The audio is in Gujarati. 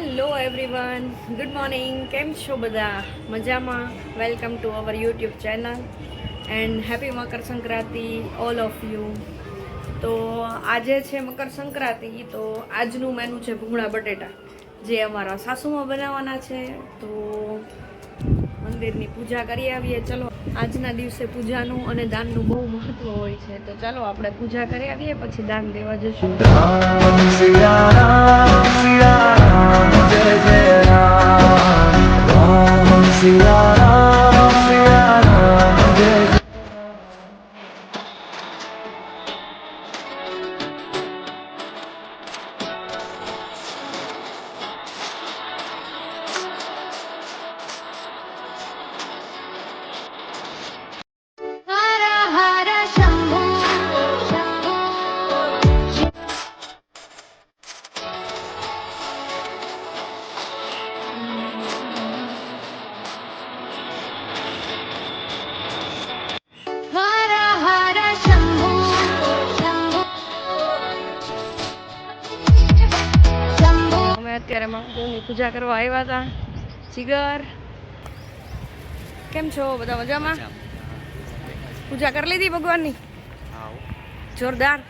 Hello everyone, good morning. કેમ છો બધા? મજામાં? Welcome to our YouTube channel and happy Makar Sankranti all of you. તો આજે છે મકર સંક્રાંતિ, તો આજનું મેનુ છે ભૂંગળા બટેટા, જે અમારા સાસુમાં બનાવવાના છે. તો મંદિરની પૂજા કરી આવીએ. ચલો, આજના દિવસે પૂજાનું અને દાનનું બહુ મહત્વ હોય છે. તો ચાલો આપણે પૂજા કરી આવીએ, પછી દાન દેવા જશું. અત્યારે મહાદેવની પૂજા કરવા આવ્યા હતા. જીગર, કેમ છો? બધા મજામાં? પૂજા કરી લીધી ભગવાનની? જોરદાર.